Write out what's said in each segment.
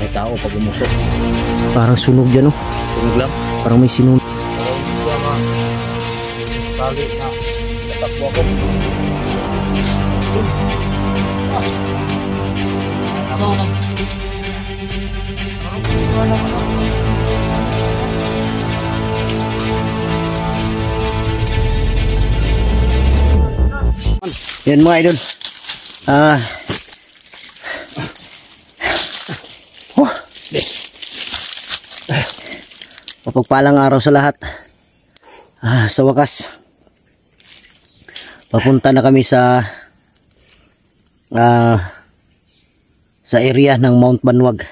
May tao pag umusok. Parang sunog dyan, oh. Sunog lang. Parang may sinunog. Tali na. Tatakbo ako. Yan mga idol. Mapagpalang araw sa lahat. Sa wakas, papunta na kami sa area ng Mount Banwag.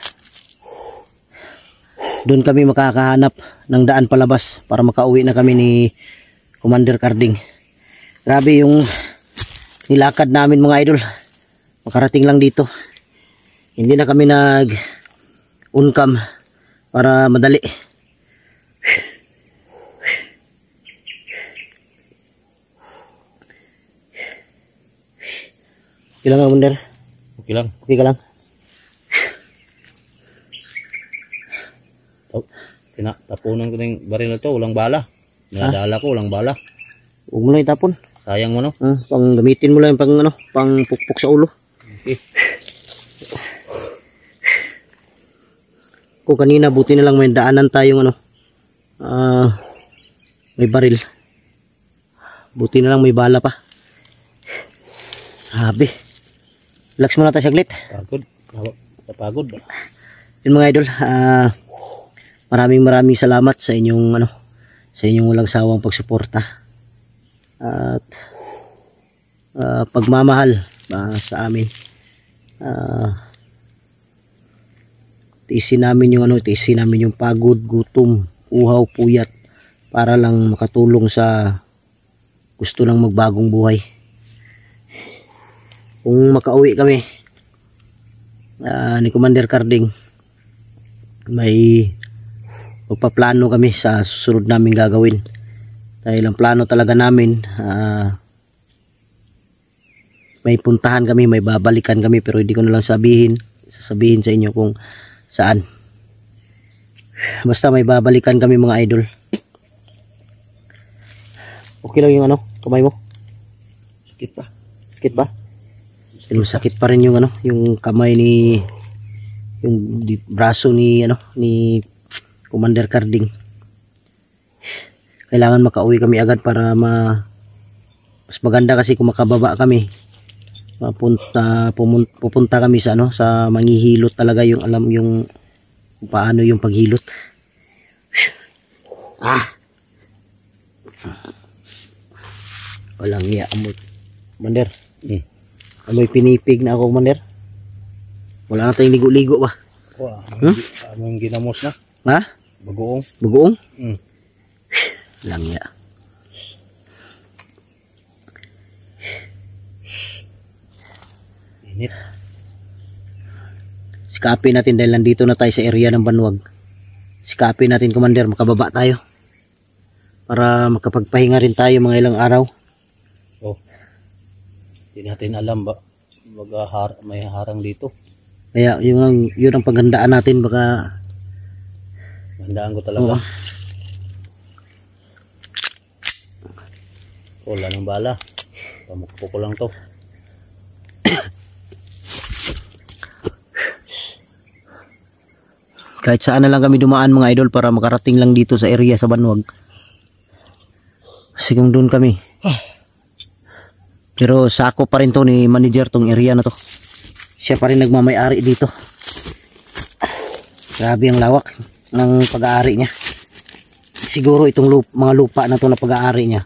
Doon kami makakahanap ng daan palabas para makauwi na kami ni Commander Carding. Grabe yung nilakad namin mga idol. Makarating lang dito. Hindi na kami nag-uncam para madali. Okay lang, Commander? Okay lang. Okay ka lang? Tapunan ko na yung baril na to. Walang bala. Nadala ko, walang bala. Huwag mo lang itapon. Sayang mo, no? Pang gamitin mo lang pang pukpok sa ulo. Okay. Kung kanina, buti na lang may daanan tayong may baril. Buti na lang may bala pa. Habi. Relax muna tayo saglit. Pagod. Napagod. Yun mga idol, maraming salamat sa inyong walang sawang pagsuporta at pagmamahal sa amin. Tiisin namin yung pagod, gutom, uhaw, puyat para lang makatulong sa gusto ng magbagong buhay. Kung makauwi kami ni Commander Carding, may magpaplano kami sa susunod namin gagawin. Dahil ang plano talaga namin, may puntahan kami, may babalikan kami, pero hindi ko na lang sasabihin sa inyo kung saan. Basta may babalikan kami mga idol. Okay lang yung kamay mo? Sakit pa. Sakit ba? Masakit pa rin yung yung kamay yung braso ni Commander Carding. Kailangan makauwi kami agad para mas maganda kasi kung makababa kami. Pupunta kami sa sa manghihilot talaga, yung alam yung paano yung paghilot. Walang iya amoy. Commander. Amoy pinipig na ako, Commander. Wala na tayong ligo-ligo ba? Ano yung ginamos na? Ha? Bagoong. Bagoong? Lang ya. Init. Sikapin natin dahil nandito na tayo sa area ng Banwag. Sikapin natin, Commander, makababa tayo. Para makapagpahinga rin tayo mga ilang araw. Hindi natin alam ba may harang dito. Kaya yun ang paghandaan natin, baka handaan ko talaga. Wala ng bala. Pamukpo ko lang to. Kahit saan na lang kami dumaan mga idol para makarating lang dito sa area sa Banwag. Kasi kung doon kami, pero sako pa rin to ni manager tong area na to. Siya pa rin nagmamay-ari dito. Grabe ang lawak ng pag-aari niya. Siguro itong mga lupa na to na pag-aari niya,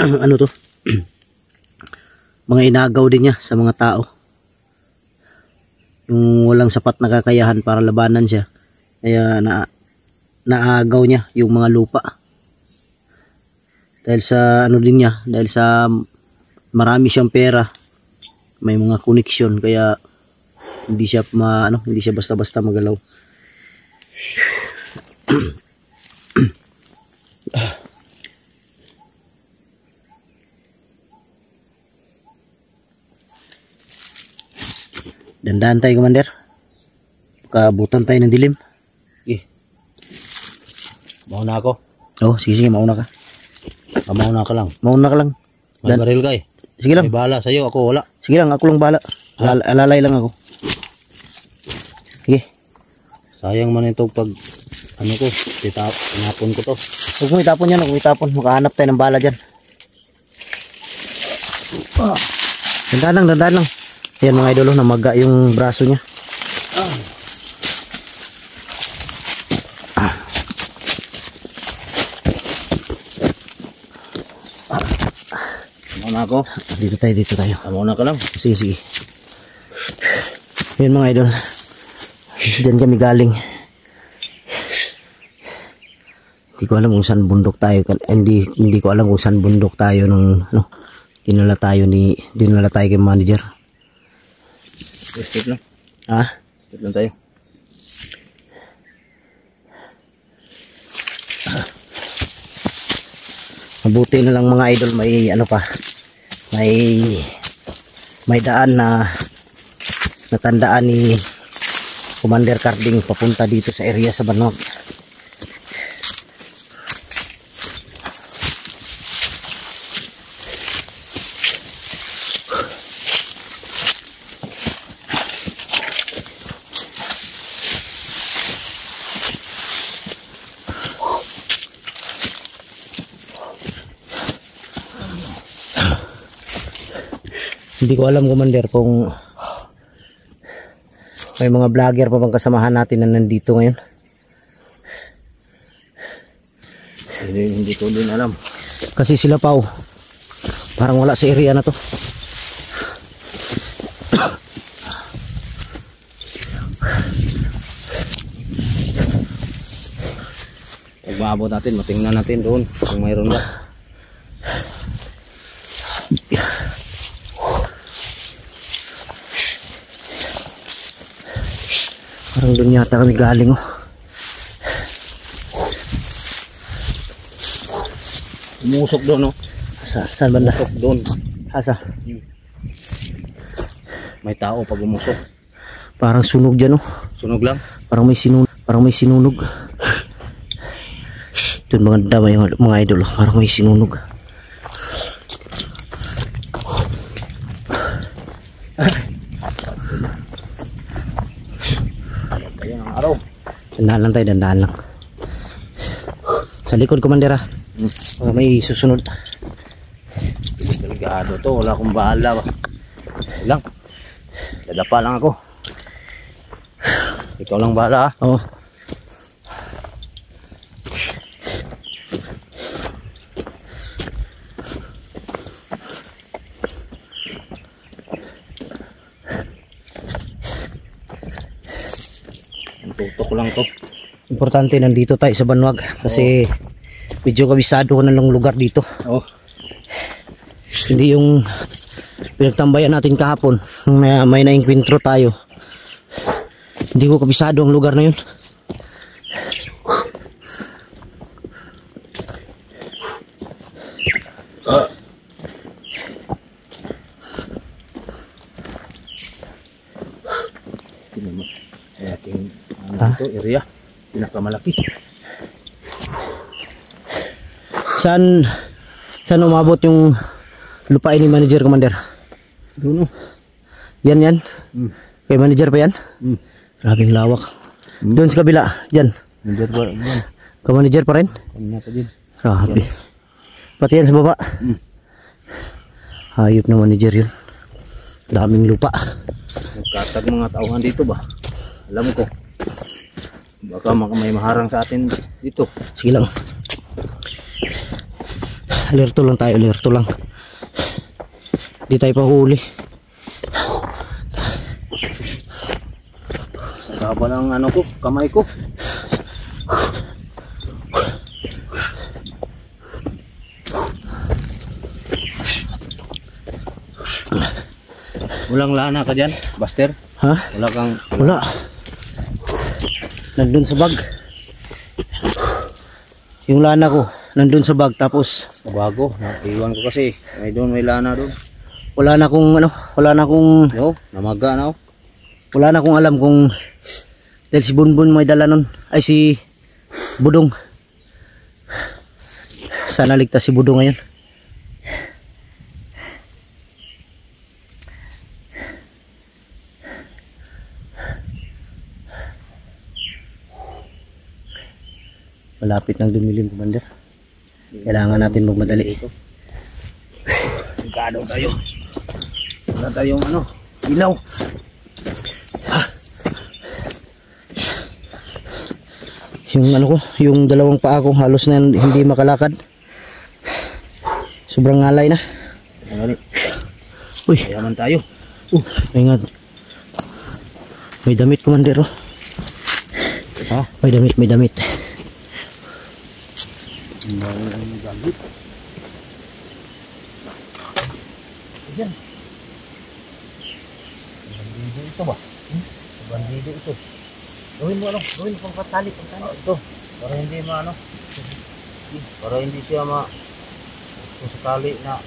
ano to? Mga inagaw din niya sa mga tao. Yung walang sapat na kakayahan para labanan siya. Kaya naagaw niya yung mga lupa. Dahil sa din niya, dahil sa marami siyang pera, may mga koneksyon, kaya hindi siya basta-basta magalaw. Dandan tayo, Commander. Baka butan tayo ng dilim. Mauna ako. Oh, sige, mauna ka. Mauna ka lang. Mauna ka lang. May baril ka eh. Sige lang. May bala sa'yo, ako wala. Sige lang, ako lang bahala. Alalay lang ako. Sige. Sayang man ito pag ano ko, tinapon ko to. Huwag mo itapon yan, huwag mo itapon. Makahanap tayo ng bala dyan. Dandan lang. Ayan mga idolo, namaga yung braso niya. Mauna ako. Dito tayo. Mauna ka lang. Sige. Ayan mga idol. Diyan kami galing. Hindi ko alam kung saan bundok tayo. Hindi ko alam kung saan bundok tayo nung dinala tayo kay manager. Step lang. Ha? Step lang tayo. Mabuti na lang mga idol, may may daan na natandaan ni Commander Carding papunta dito sa area sa Banwag. Hindi ko alam, Commander, kung may mga vlogger pa bang kasamahan natin na nandito ngayon. Hindi ko din alam. Kasi sila Pao, parang wala sa area na to. Pag maabot natin, matingnan natin doon kung mayroon ba. Parang doon yata kami galing, oh. Umusok doon, no? Saan banda? Umusok doon. Asa? May tao pag umusok. Parang sunog dyan, oh. Sunog lang. Parang may sinunog. Doon maganda mga idol, oh. Parang may sinunog. Ayan ang araw. Dandahan lang. Sa likod, Commander, ah. May susunod. Delikado to, wala akong bahala ba. Lang. Dadapa lang ako. Ikaw lang bahala, ah. Oo. Tutok lang to. Importante, nandito tayo sa Banwag kasi medyo kabisado ko na lang lugar dito. Oh. Hindi yung pinagtambayan natin kahapon, may na-encuentro tayo. Hindi ko kabisado ang lugar na yun. Ito area pinakamalaki. Saan umabot yung lupain ni manager, Commander? Doon, oh. Yan. Kay manager pa yan? Grabing lawak. Doon sa kabila, dyan. Manager pa yan. Ka-manager pa rin? Kanya pa din. Grabe. Pati yan sa baba. Hayop na manager yun. Daming lupa. Nagkatag mga tauhan dito ba? Alam ko. Baka may maharang sa atin dito. Sige lang. Alerto lang tayo, alerto lang. Di tayo pahuli. Sa kaba ng ano ko, kamay ko. Walang lana ka dyan, Buster? Ha? Wala kang... Wala. Nandun sa bag. Yung lana ko, nandun sa bag. Tapos, Bago, iwan ko kasi. May lana doon. wala na akong Yo, namaga na, oh. wala na akong alam kung Dahil si Bunbun may dala nun. Ay si Budong. Sana ligtas si Budong ngayon. Malapit ng dumilim, Commander. Kailangan natin magmadali. Delikado tayo. Wala tayong ano, ilaw. Yung ano ko, yung dalawang paa ko halos na hindi makalakad. Sobrang ngalay na. Uy, Yaman tayo. ingat. May damit, Commander, oh. Ha? May damit, may damit. Yan. Bandido ito ba? Bandido ito. Gawin mo ano? Gawin mo pang patali. Ito. Para hindi maano. Para hindi siya kung sakali na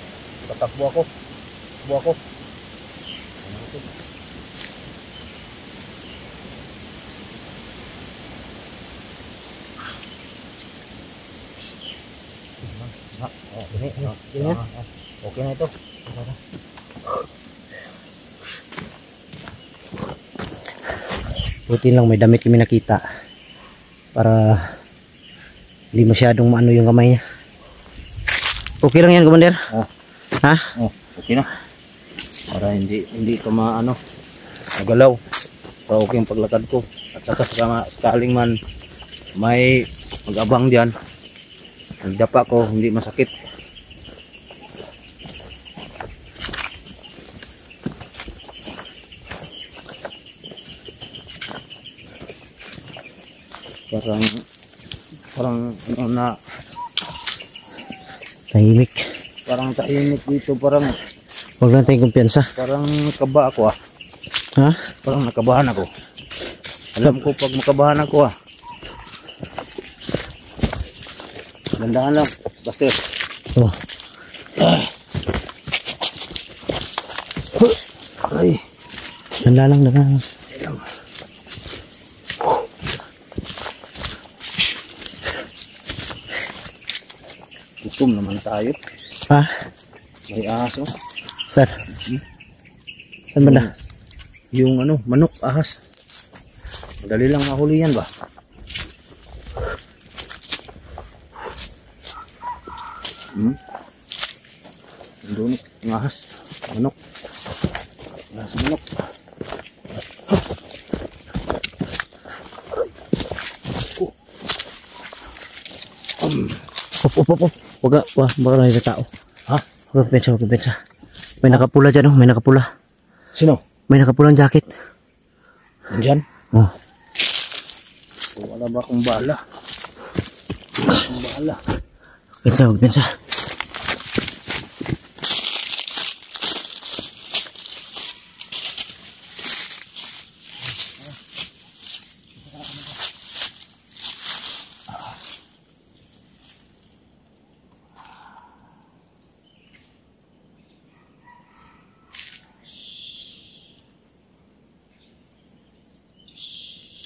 tatakbo ako. Takbo ako. Ano ito? Okay na ito. Buti lang may damit kami nakita. Para hindi masyadong maano yung kamay niya. Okay lang yan, Commander? Ha? Okay na. Para hindi ka magalaw. Para okay ang paglakad ko. At saka sakaling man may mag-abang diyan. Nagdapa ko, hindi masakit. Parang ano na, Tahimik. parang tahimik dito, parang Huwag lang tayong kumpiyansa. parang kaba ako Ha? Parang nakabahan ako. Alam ko pag makabahan ako Dandahan lang, Buster. Oh. Ay. Dala lang, dala lang. Gutom naman tayo. Ha? May aso. Saan? Saan ba na? Yung manok, ahas. Madali lang mahuli yan ba? Doon, yung ahas. Manok. Ahas, manok. Op. Baka na yung tao. Ha? Huwag pensa. May nakapula dyan, oh. May nakapula. Sino? May nakapulang jacket. Nandyan? Oh. Wala ba akong bala? Pensa.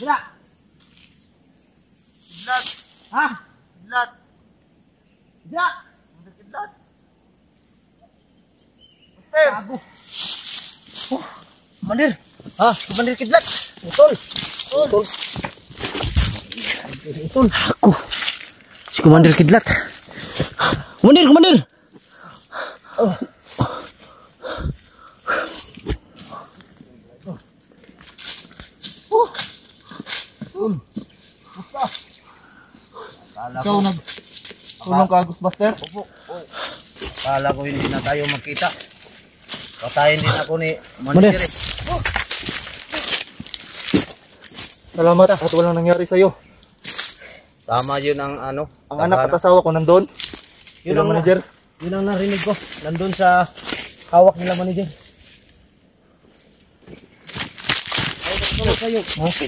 Sila! Kidlat! Ha? Kidlat! Sila! Kidlat! Master! Gago! Oh! Commander! Ha? Commander Kidlat! Utol! Ako. Si Commander Kidlat. Commander! Ikaw nag-tulong ka, Ghostbuster? Opo. Kala ko hindi na tayo magkita. Patayin din ako ni Manager. Salamat at walang nangyari sa'yo. Tama yun ang Ang anak at asawa ko nandun. Yun Sila ang manager. Yun ang narinig ko. Nandun sa hawak nila, manager. Ay, nagsulog kayo. Okay.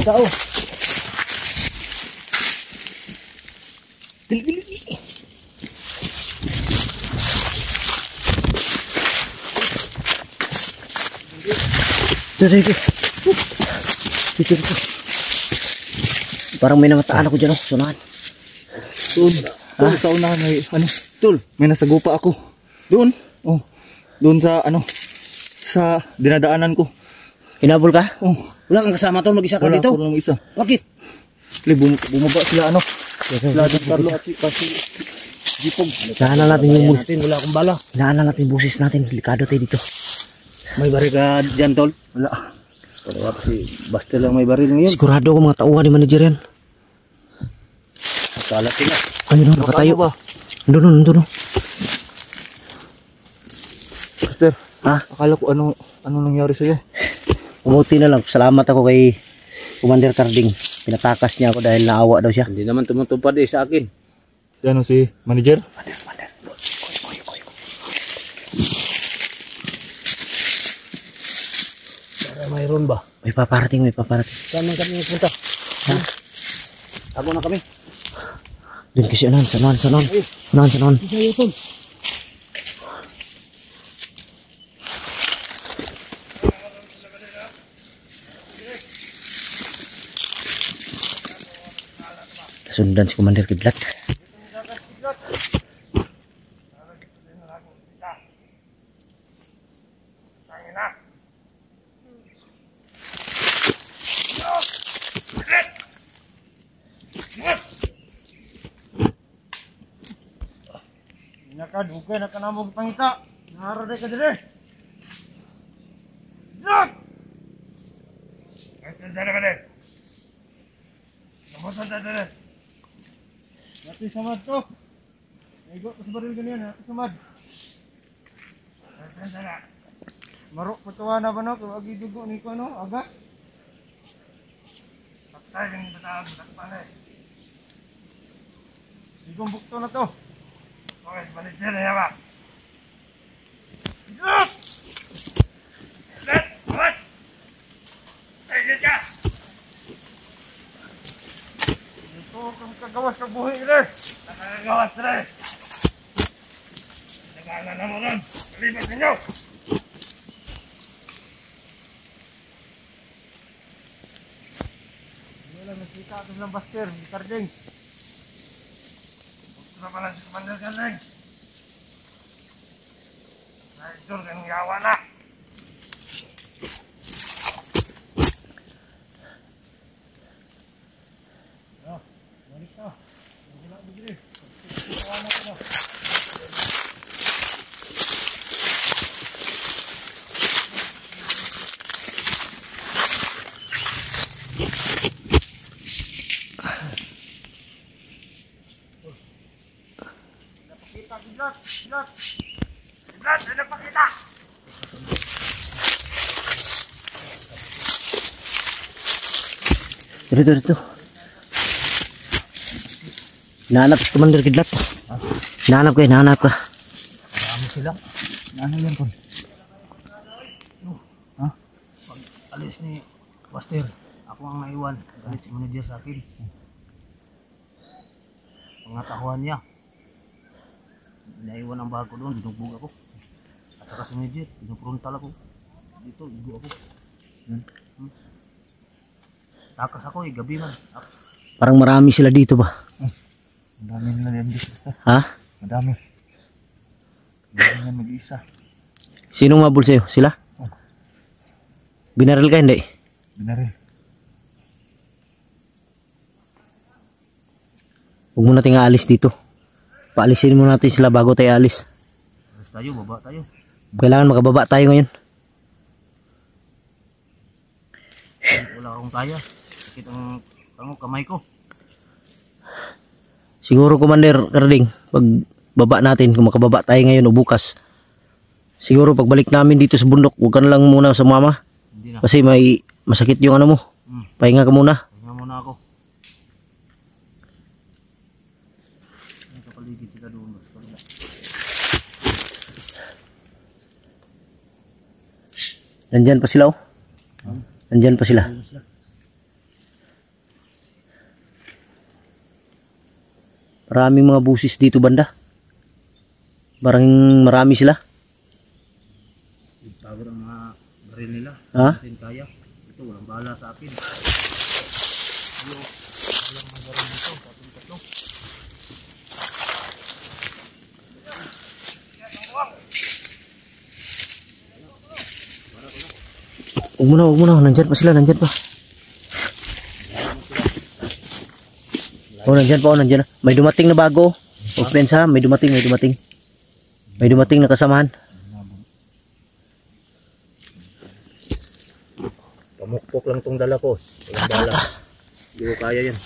Tao. Dili. Sige. Dito. Parang may namataan ako dyan, oh. Sunahan. Doon. Sa unahan may Tol, may nasagupa ako. Doon. Oh. Doon sa sa dinadaanan ko. Hinabol ka? Oh. Wala kang kasama tol, mag-isa ka Wala dito. ko lang isa. Bakit? Bumaba sila Sila Don Carlo at si Jipog. Hinaanan natin yung Wala akong bala. hinaanan natin yung busis natin. Delikado tayo dito. May baril ka dyan, tol? Wala. Wala kasi basta lang may baril ngayon. Sigurado ako mga tauhan ni manager yan. Kalat sila. Ayun, no, nakatayo. Ba? Nandun. Master, Ha? akala ko ano nangyari sa'yo. Umuti na lang. Salamat ako kay Commander Carding. Pinatakas niya ako dahil naawa daw siya. Hindi naman tumutupad sa akin. Si manager? Mayroon ba? May paparating. Saan man kami punta? Ako na kami. Doon kasi sanon. Isayo, tol. Sundan si Commander Kidlat. Nakadugay na kanamog pangita. Naraday ka dire. Zak! Ito dala ka dire. Namutan ta dire. Nati samad to. Igo ko sa baril ganyan ha. Samad. Dala. Marok patuwa na ba no? Kung agi dugo ni ko no? Aga? Patay ng batang takpan eh. Igong bukto na to. Okay, manager na ba? Look! Let! What? Ay, dyan ka! Ito kang kagawas ka buhay rin! Nakakagawas rin! Nagana na mo rin! Kalipas ninyo! Hindi lang nasika ito ng Buster, di Carding. Gusto pala si Commander Carding. Naidol kang yawa na. Balik ka. Wala bigri. Yawa na ka. Gidlat! Gidlat! Ano pakita? Dito. Hinahanap si Commander Kidlat. Hinahanap ka. Marami sila. Ano yan po? Pag alis ni Buster, ako ang naiwan. Galit si manager sa akin. Pangatahuan niya. Naiwan ang bago doon, binugbog ako. At saka si manager, binuprontal ako. Dito, igo ako. Takas ako gabi man. Parang marami sila dito ba? Madami nila yan dito. Ha? Madami. Madami na mag-isa. Sinong mabul sa'yo? Sila? Binaril ka hindi? Binaril. Huwag mo natin aalis dito. Paalisin mo natin sila bago tayo alis. Alis tayo, baba tayo. Kailangan makababa tayo ngayon. Wala akong kaya. Sakit ang kamay ko. Siguro Commander Carding, pag baba natin, kung makababa tayo ngayon o bukas, siguro pagbalik namin dito sa bundok, huwag ka na lang muna sumama. Hindi na. Kasi may masakit yung ano mo. Pahinga ka muna. Pahinga muna ako. Nakapaligid sila doon. Nandyan pa sila oh. Nandyan pa sila. Maraming mga busis dito banda. Parang marami sila. Power ang mga baril nila. Ha? Natin kaya. Ito walang bahala sa akin. Yo, walang magaling dito sa ating tatlo. Huwag mo na. Nandyan pa sila, nandyan pa. Nandyan pa, nandyan na. May dumating na bago. Offense ha, may dumating. May dumating na kasamahan. Pamukpok lang tong dala ko. Walang bala. Hindi ko kaya yan.